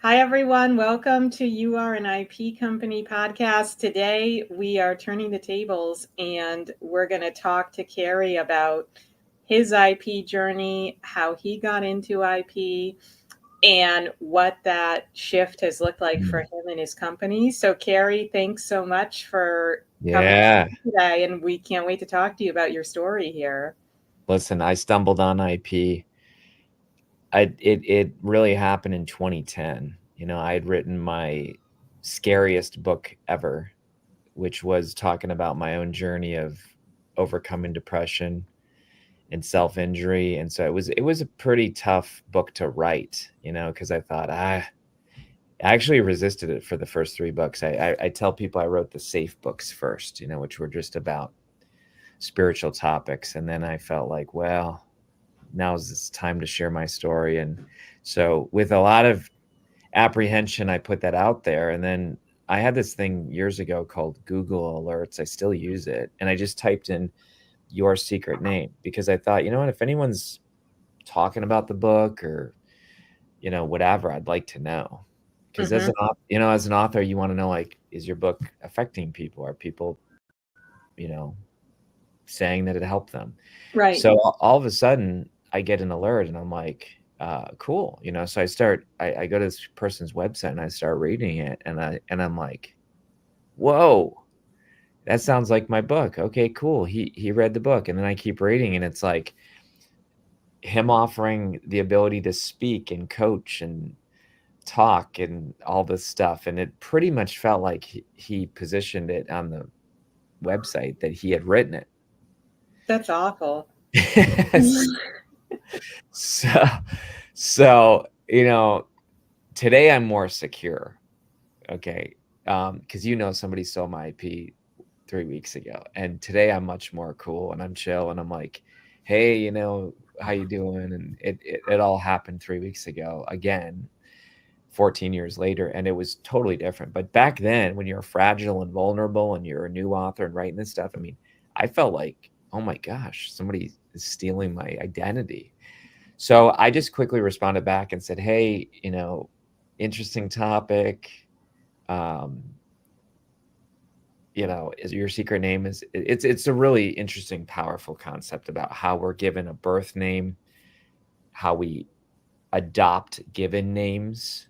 Hi, everyone. Welcome to You Are an IP Company podcast. Today, we are turning the tables and we're going to talk to Kary about his IP journey, how he got into IP, and what that shift has looked like for him and his company. So, Kary, thanks so much for coming Yeah. today, and we can't wait to talk to you about your story here. Listen, I stumbled on IP. It really happened in 2010. I had written my scariest book ever, which was talking about my own journey of overcoming depression and self-injury. And so it was a pretty tough book to write, because I thought, I actually resisted it for the first three books. I tell people I wrote the safe books first, which were just about spiritual topics. And then I felt like, well, now's this time to share my story. And so with a lot of apprehension, I put that out there. And then I had this thing years ago called Google Alerts. I still use it. And I just typed in your secret name because I thought, what, if anyone's talking about the book or, whatever, I'd like to know. Because Mm-hmm. as an author, you want to know, like, is your book affecting people? Are people, saying that it helped them? Right. So all of a sudden I get an alert and I'm like, cool. So I go to this person's website and I start reading it and I'm like, whoa, that sounds like my book. Okay, cool. He read the book. And then I keep reading and it's like him offering the ability to speak and coach and talk and all this stuff. And it pretty much felt like he positioned it on the website that he had written it. That's awful. so so today I'm more secure. Okay. Because somebody stole my IP 3 weeks ago, and today I'm much more cool and I'm chill and I'm like, hey, how you doing? And it all happened 3 weeks ago again, 14 years later, and it was totally different. But back then, when you're fragile and vulnerable and you're a new author and writing this stuff, I mean, I felt like, oh my gosh, somebody is stealing my identity. So I just quickly responded back and said, hey, interesting topic. Is your secret name is it's a really interesting, powerful concept about how we're given a birth name, how we adopt given names,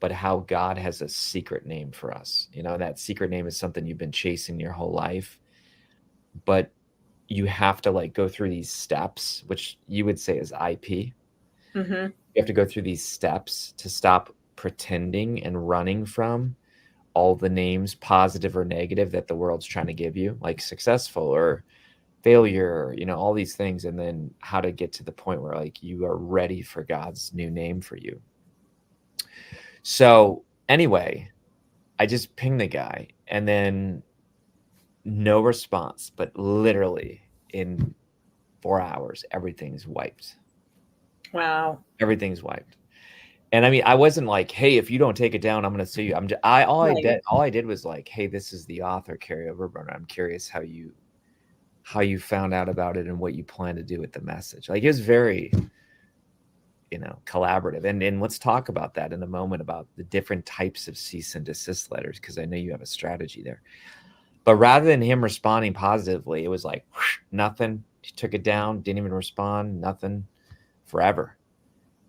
but how God has a secret name for us. That secret name is something you've been chasing your whole life, but you have to like go through these steps, which you would say is IP. Mm-hmm. You have to go through these steps to stop pretending and running from all the names, positive or negative, that the world's trying to give you, like successful or failure, all these things. And then how to get to the point where like you are ready for God's new name for you. So anyway, I just pinged the guy and then no response, but literally in 4 hours, everything's wiped. Wow. Everything's wiped. And I mean, I wasn't like, hey, if you don't take it down, I'm going to sue you. All I did was like, hey, this is the author, Kary Oberbrunner. I'm curious how you found out about it and what you plan to do with the message. Like, it was very, collaborative. And let's talk about that in a moment, about the different types of cease and desist letters, because I know you have a strategy there. But rather than him responding positively, it was like, whoosh, nothing. He took it down, didn't even respond, nothing, forever.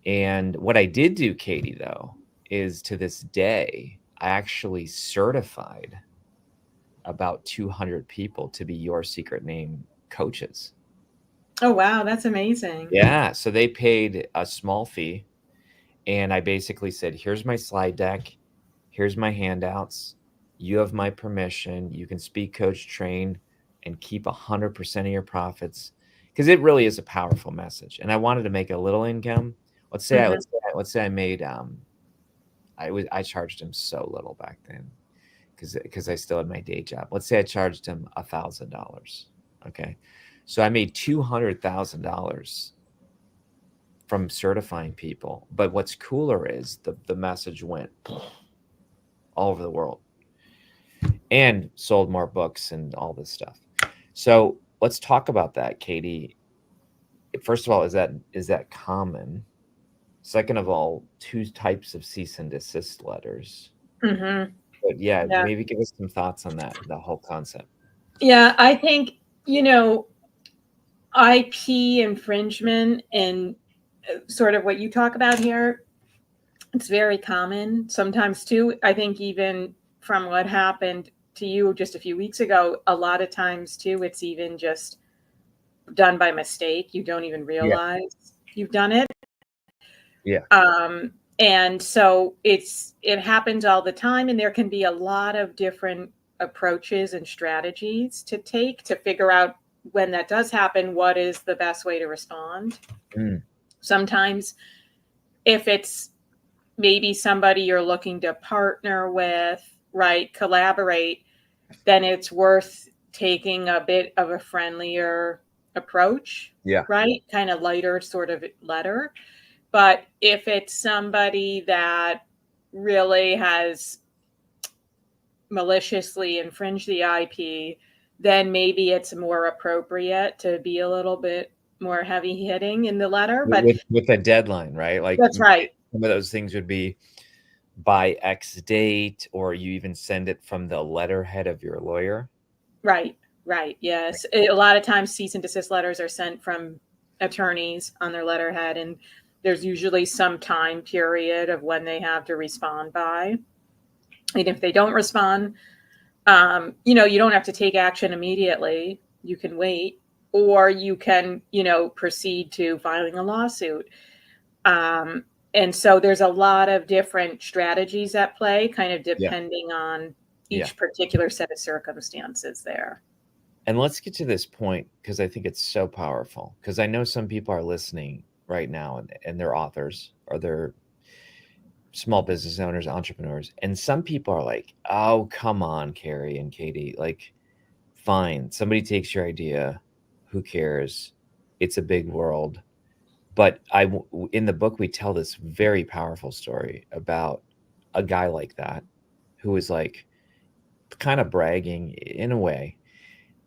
And what I did do, Katie, though, is to this day, I actually certified about 200 people to be your secret name coaches. Oh, wow. That's amazing. Yeah. So they paid a small fee. And I basically said, here's my slide deck. Here's my handouts. You have my permission. You can speak, coach, train, and keep 100% of your profits, because it really is a powerful message. And I wanted to make a little income. Let's say I made I charged him so little back then because I still had my day job. Let's say I charged him $1,000. Okay, so I made $200,000 from certifying people. But what's cooler is the message went all over the world and sold more books and all this stuff. So let's talk about that, Katie. First of all, is that common? Second of all, two types of cease and desist letters. Mm-hmm. But yeah, Yeah. maybe give us some thoughts on that, the whole concept. Yeah, I think, IP infringement and sort of what you talk about here, it's very common sometimes too. I think even from what happened to you just a few weeks ago, a lot of times too, it's even just done by mistake. You don't even Yeah. realize you've done it. Yeah. And so it happens all the time, and there can be a lot of different approaches and strategies to take to figure out when that does happen, what is the best way to respond. Mm. Sometimes if it's maybe somebody you're looking to partner with, right, collaborate, then it's worth taking a bit of a friendlier approach, Yeah. right? Kind of lighter sort of letter. But if it's somebody that really has maliciously infringed the IP, then maybe it's more appropriate to be a little bit more heavy hitting in the letter. But With a deadline, right? Like that's right. some of those things would be by X date, or you even send it from the letterhead of your lawyer. Right. Right. Yes. A lot of times cease and desist letters are sent from attorneys on their letterhead, and there's usually some time period of when they have to respond by. And if they don't respond, you don't have to take action immediately. You can wait, or you can, proceed to filing a lawsuit. Um, and so there's a lot of different strategies at play, kind of Yeah. depending on Yeah. each particular set of circumstances there. And let's get to this point because I think it's so powerful. Because I know some people are listening right now and they're authors or they're small business owners, entrepreneurs. And some people are like, oh, come on, Kary and Katie. Like, fine, somebody takes your idea. Who cares? It's a big world. But in the book, we tell this very powerful story about a guy like that who was like kind of bragging in a way.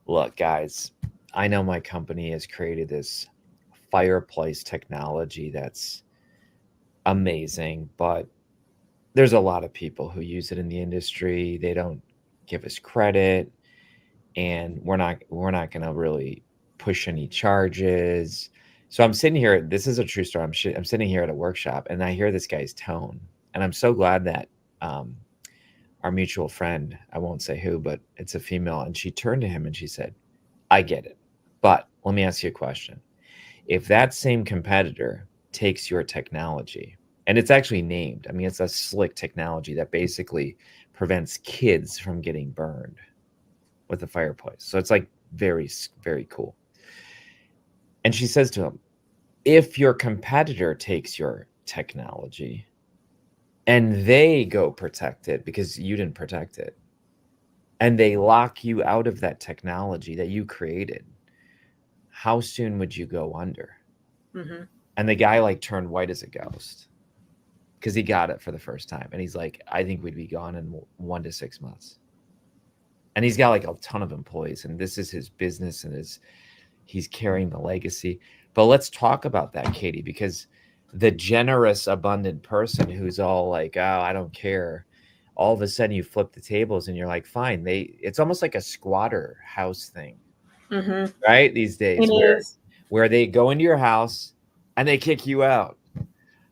Look, guys, I know my company has created this fireplace technology that's amazing, but there's a lot of people who use it in the industry. They don't give us credit, and we're not going to really push any charges. So I'm sitting here. This is a true story. I'm sitting here at a workshop, and I hear this guy's tone, and I'm so glad that our mutual friend, I won't say who, but it's a female, and she turned to him and she said, I get it. But let me ask you a question. If that same competitor takes your technology, and it's actually named, I mean, it's a slick technology that basically prevents kids from getting burned with a fireplace. So it's like very, very cool. And she says to him, if your competitor takes your technology and they go protect it because you didn't protect it, and they lock you out of that technology that you created, how soon would you go under? Mm-hmm. And the guy like turned white as a ghost because he got it for the first time. And he's like, I think we'd be gone in 1 to 6 months. And he's got like a ton of employees, and this is his business, and he's carrying the legacy. But let's talk about that, Katie, because the generous, abundant person who's all like, oh, I don't care. All of a sudden you flip the tables and you're like, fine. It's almost like a squatter house thing, Mm-hmm. right? These days It is. where they go into your house and they kick you out.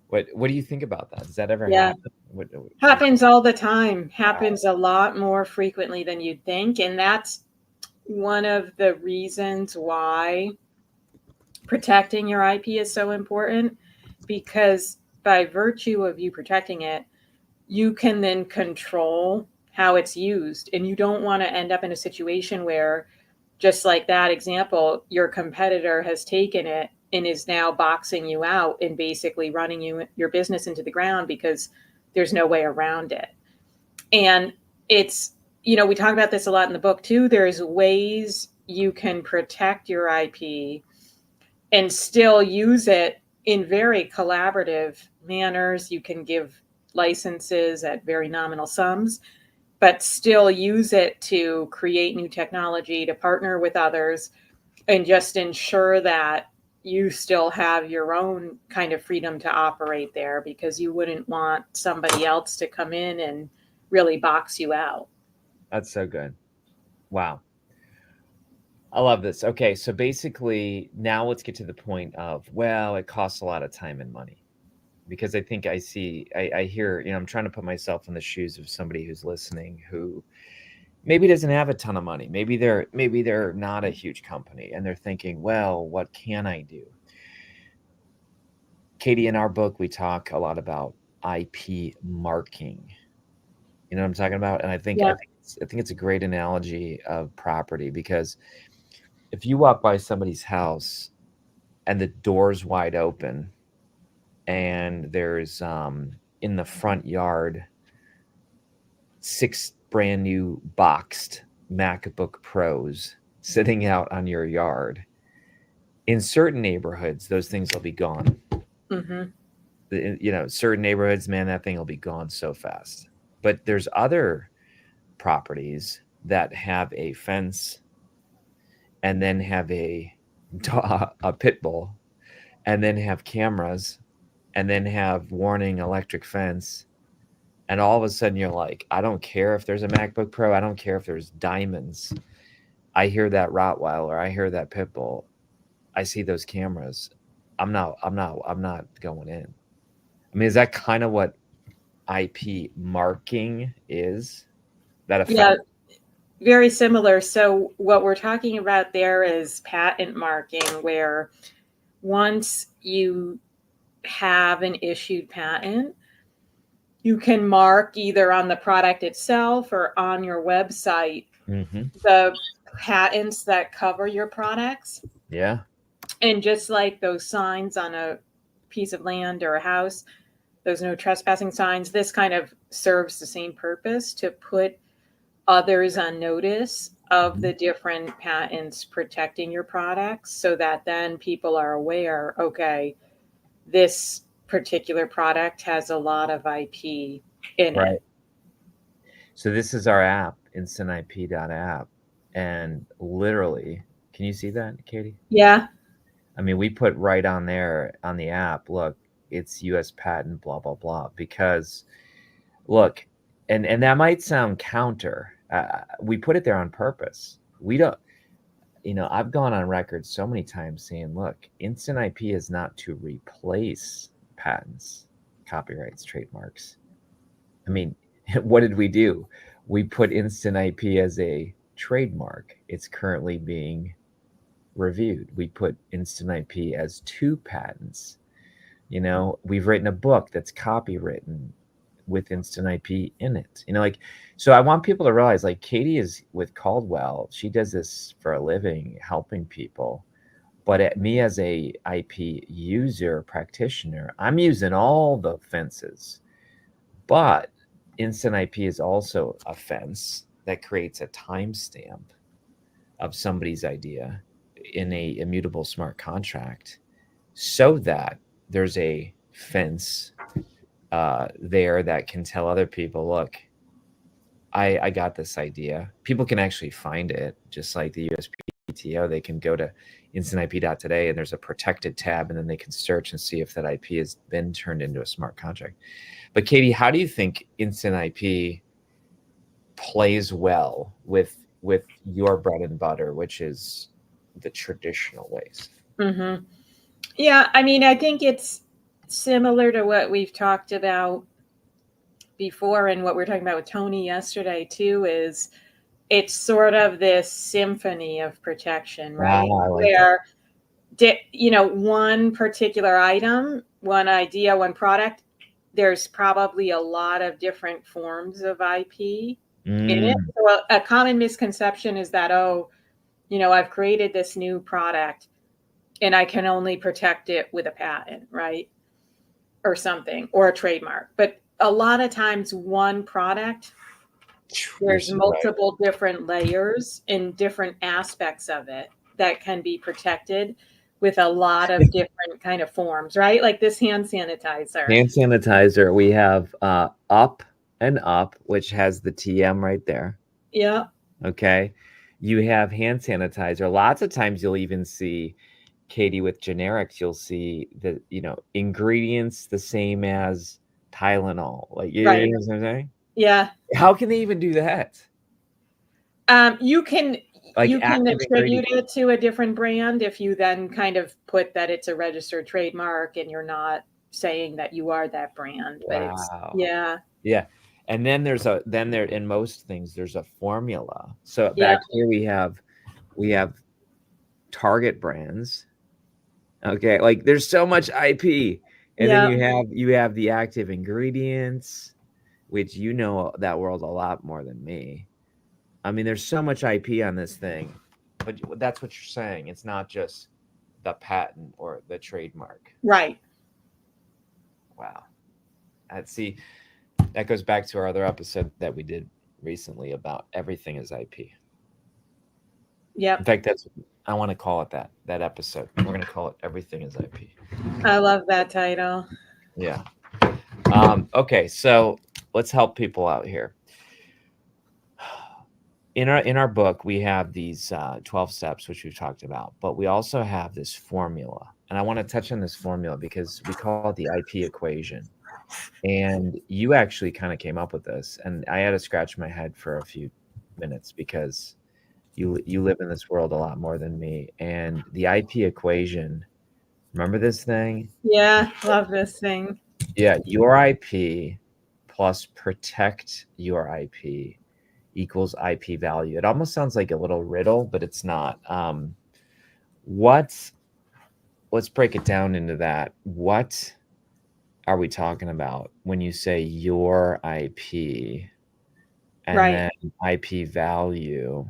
What do you think about that? Does that ever Yeah. happen? Happens all the time. Happens a lot more frequently than you'd think. And that's one of the reasons why protecting your IP is so important, because by virtue of you protecting it, you can then control how it's used. And you don't want to end up in a situation where, just like that example, your competitor has taken it and is now boxing you out and basically running your business into the ground because there's no way around it. And it's, we talk about this a lot in the book too. There's ways you can protect your IP and still use it in very collaborative manners. You can give licenses at very nominal sums, but still use it to create new technology, to partner with others, and just ensure that you still have your own kind of freedom to operate there, because you wouldn't want somebody else to come in and really box you out. That's so good. Wow. I love this. Okay, so basically now let's get to the point of, well, it costs a lot of time and money. Because I think I hear, I'm trying to put myself in the shoes of somebody who's listening who maybe doesn't have a ton of money. Maybe they're not a huge company and they're thinking, well, what can I do? Katie, in our book, we talk a lot about IP marking. You know what I'm talking about? And I think Yeah. it's a great analogy of property, because if you walk by somebody's house and the door's wide open and there's in the front yard 6 brand new boxed MacBook Pros sitting out on your yard, in certain neighborhoods those things will be gone. Mm-hmm. Certain neighborhoods, man, that thing will be gone so fast. But there's other properties that have a fence and then have a pit bull and then have cameras and then have warning electric fence. And all of a sudden you're like, I don't care if there's a MacBook Pro. I don't care if there's diamonds. I hear that Rottweiler. I hear that pit bull. I see those cameras. I'm not going in. I mean, is that kind of what IP marking is? That effect? Yeah, very similar. So what we're talking about there is patent marking, where once you have an issued patent, you can mark either on the product itself or on your website the patents that cover your products. Yeah. And just like those signs on a piece of land or a house, those no trespassing signs, this kind of serves the same purpose, to put others on notice of the different patents protecting your products, so that then people are aware, okay, this particular product has a lot of IP in it. So this is our app, instantip.app. And literally, can you see that, Katie? Yeah. I mean, we put right on there on the app, look, it's US patent, blah, blah, blah. Because look, and that might sound counter. We put it there on purpose. We don't, I've gone on record so many times saying, look, Instant IP is not to replace patents, copyrights, trademarks. I mean, what did we do? We put Instant IP as a trademark. It's currently being reviewed. We put Instant IP as 2 patents. We've written a book that's copywritten with Instant IP in it. So I want people to realize, like, Katie is with Caldwell. She does this for a living, helping people. But me as a IP user practitioner, I'm using all the fences. But Instant IP is also a fence that creates a timestamp of somebody's idea in a immutable smart contract, so that there's a fence there that can tell other people, look, I got this idea. People can actually find it, just like the USPTO. They can go to instantip.today and there's a protected tab, and then they can search and see if that IP has been turned into a smart contract. But Katie, how do you think Instant IP plays well with your bread and butter, which is the traditional ways? Mm-hmm. Yeah, I mean, I think it's similar to what we've talked about before, and what we were talking about with Tony yesterday too, is it's sort of this symphony of protection, right? Where one particular item, one idea, one product, there's probably a lot of different forms of IP in it. So a common misconception is that, I've created this new product and I can only protect it with a patent, right? Or something, or a trademark. But a lot of times one product, there's multiple different layers and different aspects of it that can be protected with a lot of different kind of forms, right? Like this hand sanitizer. We have Up and Up, which has the TM right there. Yeah. Okay. You have hand sanitizer. Lots of times you'll even see Katie, with generics, you'll see the, ingredients the same as Tylenol. Like, you Right. know what I'm saying? Yeah. How can they even do that? You can Like active attribute ingredient. it to a different brand if you then kind of put that it's a registered trademark and you're not saying that you are that brand. But it's, Wow. yeah, Yeah. And then there in most things there's a formula. So yeah, back here we have Target brands. Okay, like there's so much IP. And then yeah, you have the active ingredients, which that world a lot more than me. I mean, there's so much IP on this thing. But that's what you're saying. It's not just the patent or the trademark. right. Wow. See, that goes back to our other episode that we did recently about everything is IP. In Yep. fact, I want to call it that episode. We're going to call it Everything is IP. I love that title. Yeah. Okay, so let's help people out here. In our book, we have these 12 steps, which we've talked about, but we also have this formula. And I want to touch on this formula because we call it the IP equation. And you actually kind of came up with this, and I had to scratch my head for a few minutes because you live in this world a lot more than me. And the IP equation, remember this thing? Yeah, love this thing. Yeah, your IP plus protect your IP equals IP value. It almost sounds like a little riddle, but it's not. What? Let's break it down into that. What are we talking about when you say your IP and Right. then IP value?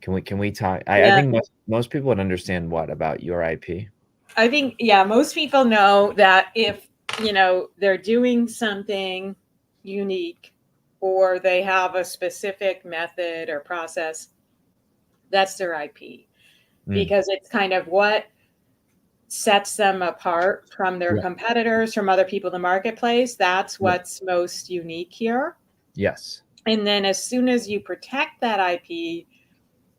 Can we talk? I Yeah. think most people would understand what about your IP. I think, yeah, most people know that if, they're doing something unique or they have a specific method or process, that's their IP Mm, because it's kind of what sets them apart from their yeah. competitors, from other people in the marketplace. That's Yeah. what's most unique here. Yes. And then as soon as you protect that IP,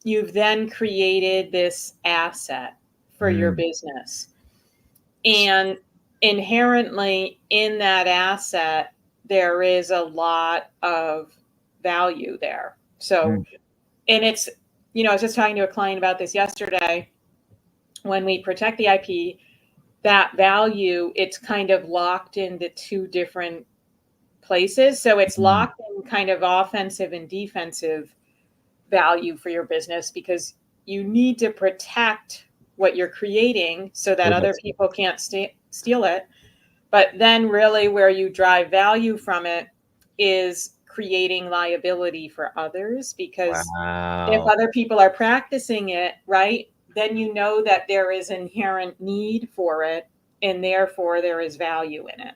you've then created this asset for your Mm, business. And inherently in that asset, there is a lot of value there. So, mm, and it's, I was just talking to a client about this yesterday. When we protect the IP, that value, it's kind of locked into two different places. So it's mm. locked in kind of offensive and defensive value for your business because you need to protect what you're creating so that Well, other people can't steal it. But then, really, where you drive value from it is creating liability for others because if wow. other people are practicing it, right, then you know that there is inherent need for it and therefore there is value in it.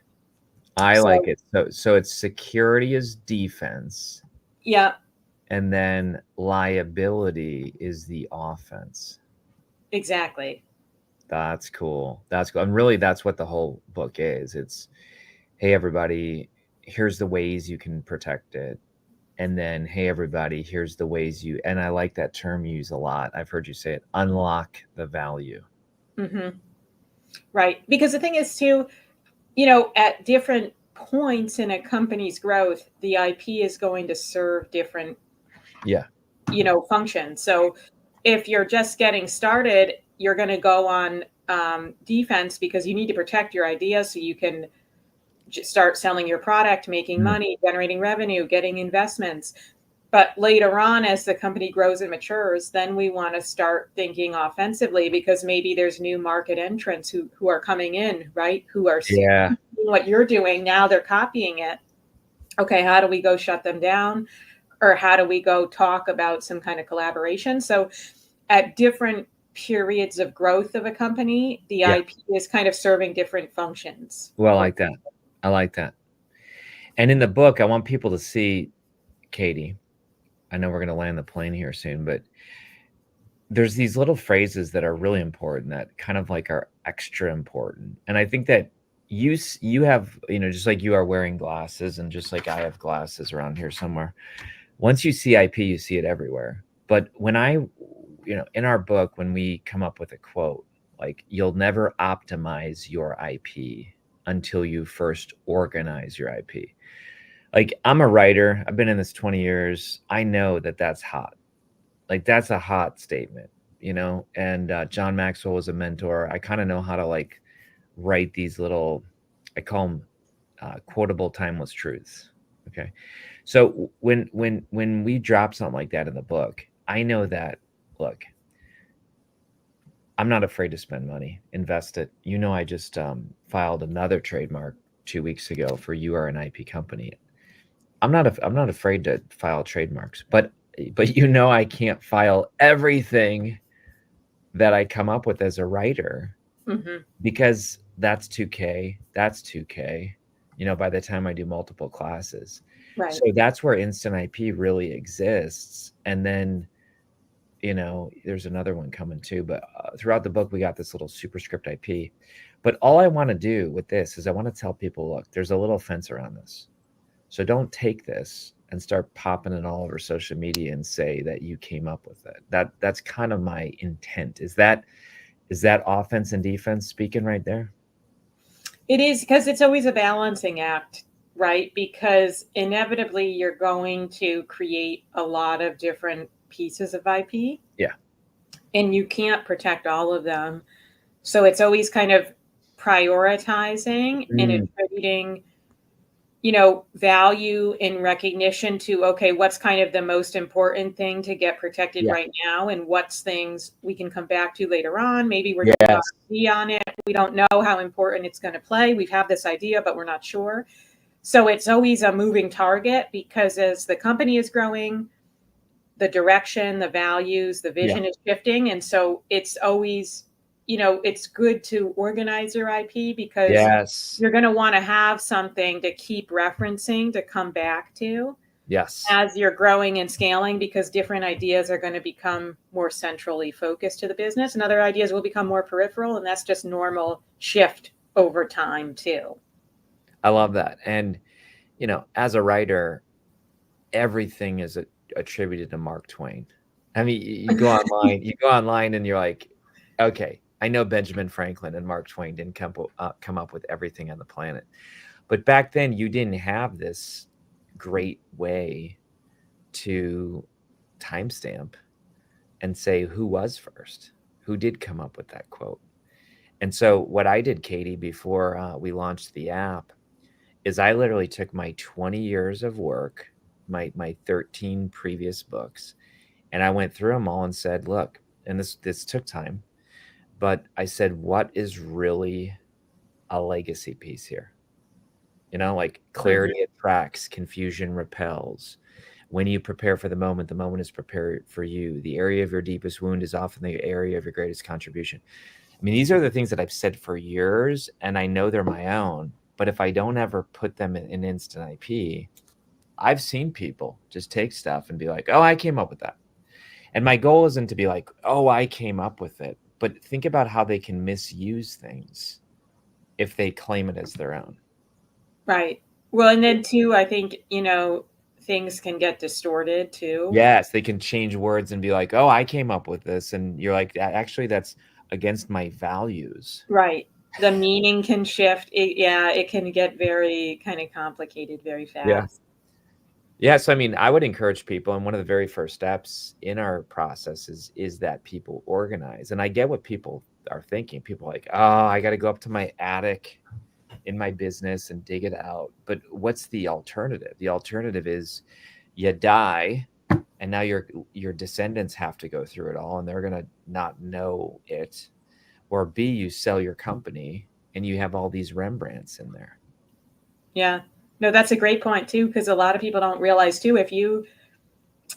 I like So, it. So it's security is defense, yeah, and then liability is the offense. exactly. That's cool. That's cool. And really that's what the whole book is. It's, hey everybody, here's the ways you can protect it. And then, hey everybody, here's the ways and I like that term you use a lot. I've heard you say it, unlock the value. Hmm. Right. Because the thing is, too, at different points in a company's growth, the IP is going to serve different, Yeah. functions. So if you're just getting started, you're going to go on defense because you need to protect your idea so you can start selling your product, making Mm. money, generating revenue, getting investments. But later on, as the company grows and matures, then we want to start thinking offensively because maybe there's new market entrants who are coming in, right? Who are seeing Yeah. what you're doing. Now they're copying it. Okay, how do we go shut them down? Or how do we go talk about some kind of collaboration? So at different periods of growth of a company, the Yeah. IP is kind of serving different functions. Well, I like that. I like that. And in the book, I want people to see, Katie, I know we're going to land the plane here soon, but there's these little phrases that are really important that kind of like are extra important. And I think that you have, just like you are wearing glasses and just like I have glasses around here somewhere. Once you see IP, you see it everywhere. But when in our book, when we come up with a quote, like, you'll never optimize your IP until you first organize your IP. Like, I'm a writer. I've been in this 20 years. I know that that's hot. Like, that's a hot statement, and John Maxwell was a mentor. I kind of know how to like write these little, I call them quotable timeless truths. Okay. So when we drop something like that in the book, I know that, look, I'm not afraid to spend money, invest it. I just filed another trademark 2 weeks ago for You Are an IP Company. I'm not afraid to file trademarks, but I can't file everything that I come up with as a writer, because that's 2K, that's 2K, by the time I do multiple classes. Right. So that's where instant IP really exists. And then, there's another one coming too, but throughout the book, we got this little superscript IP. But all I want to do with this is I want to tell people, look, there's a little fence around this. So don't take this and start popping it all over social media and say that you came up with it. That's kind of my intent. Is that offense and defense speaking right there? It is, because it's always a balancing act, right? Because inevitably you're going to create a lot of different pieces of IP. Yeah. And you can't protect all of them. So it's always kind of prioritizing and attributing, value and recognition to, okay, what's kind of the most important thing to get protected right now, and what's things we can come back to later on. Maybe we're doing R&D on it. We don't know how important it's going to play. We have this idea, but we're not sure. So it's always a moving target, because as the company is growing, the direction, the values, the vision is shifting. And so it's always, it's good to organize your IP, because you're going to want to have something to keep referencing, to come back to as you're growing and scaling, because different ideas are going to become more centrally focused to the business, and other ideas will become more peripheral. And that's just normal shift over time too. I love that. And, as a writer, everything is attributed to Mark Twain. I mean, you go online and you're like, okay, I know Benjamin Franklin and Mark Twain didn't come up with everything on the planet. But back then, you didn't have this great way to timestamp and say who was first, who did come up with that quote. And so what I did, Katie, before we launched the app, is I literally took my 20 years of work, my 13 previous books, and I went through them all and said, look, and this took time, but I said, what is really a legacy piece here? Like, clarity attracts, confusion repels. When you prepare for the moment is prepared for you. The area of your deepest wound is often the area of your greatest contribution. I mean, these are the things that I've said for years, and I know they're my own. But if I don't ever put them in instant IP, I've seen people just take stuff and be like, oh, I came up with that. And my goal isn't to be like, oh, I came up with it. But think about how they can misuse things if they claim it as their own. Right. Well, and then too, I think, things can get distorted too. Yes, they can change words and be like, oh, I came up with this. And you're like, actually, that's against my values. Right. The meaning can shift. It can get very kind of complicated very fast. Yeah. So, I mean, I would encourage people, and one of the very first steps in our process is that people organize. And I get what people are thinking. People are like, oh, I got to go up to my attic in my business and dig it out. But what's the alternative? The alternative is you die, and now your descendants have to go through it all, and they're going to not know it. Or B, you sell your company and you have all these Rembrandts in there. Yeah. No, that's a great point too, because a lot of people don't realize too, if you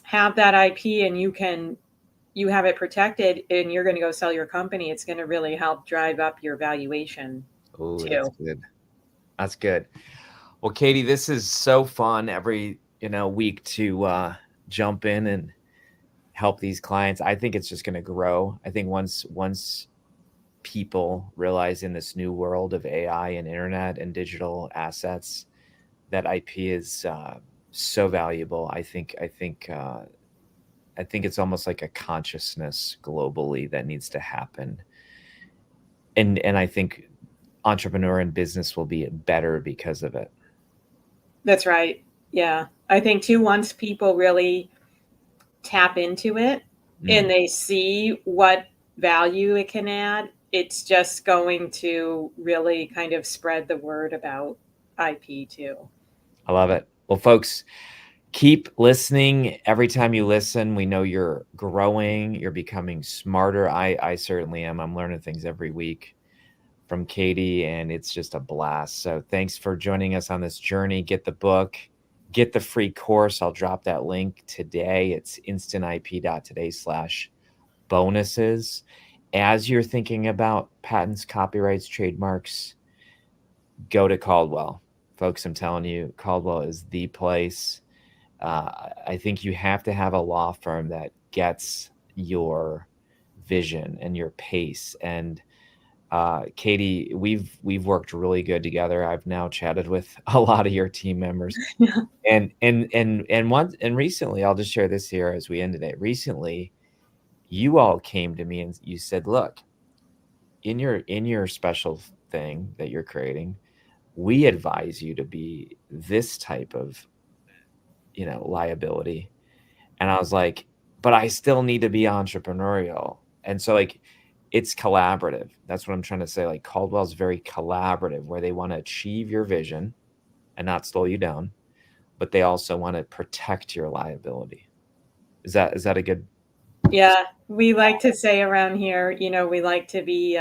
have that IP and you have it protected and you're going to go sell your company, it's going to really help drive up your valuation. Oh, that's good. That's good. Well, Katie, this is so fun every, week to jump in and help these clients. I think it's just going to grow. I think once people realize in this new world of AI and internet and digital assets that IP is so valuable, I think it's almost like a consciousness globally that needs to happen. And I think entrepreneur and business will be better because of it. That's right. Yeah. I think too, once people really tap into it and they see what value it can add, it's just going to really kind of spread the word about IP too. I love it. Well, folks, keep listening. Every time you listen, we know you're growing, you're becoming smarter. I certainly am. I'm learning things every week from Katie, and it's just a blast. So thanks for joining us on this journey. Get the book, get the free course. I'll drop that link today. It's instantip.today/bonuses. As you're thinking about patents, copyrights, trademarks, go to Caldwell. Folks, I'm telling you, Caldwell is the place. I think you have to have a law firm that gets your vision and your pace. And Katie, we've worked really good together. I've now chatted with a lot of your team members, and recently, I'll just share this here as we end today. Recently, you all came to me and you said, "Look, in your special thing that you're creating, we advise you to be this type of, liability." And I was like, "But I still need to be entrepreneurial." And so, like, it's collaborative. That's what I'm trying to say. Like, Caldwell's very collaborative, where they want to achieve your vision and not slow you down, but they also want to protect your liability. Is that a good? Yeah. We like to say around here, we like to be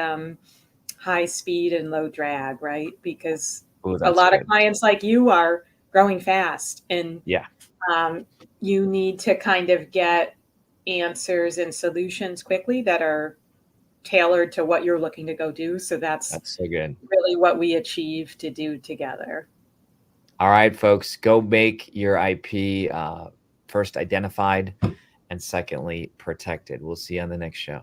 high speed and low drag, right? Because Oh, a that's lot of good. clients like you are growing fast, and Yeah, you need to kind of get answers and solutions quickly that are tailored to what you're looking to go do. So that's that's so good. really what we achieve to do together. All right, folks, go make your IP first identified and secondly protected. We'll see you on the next show.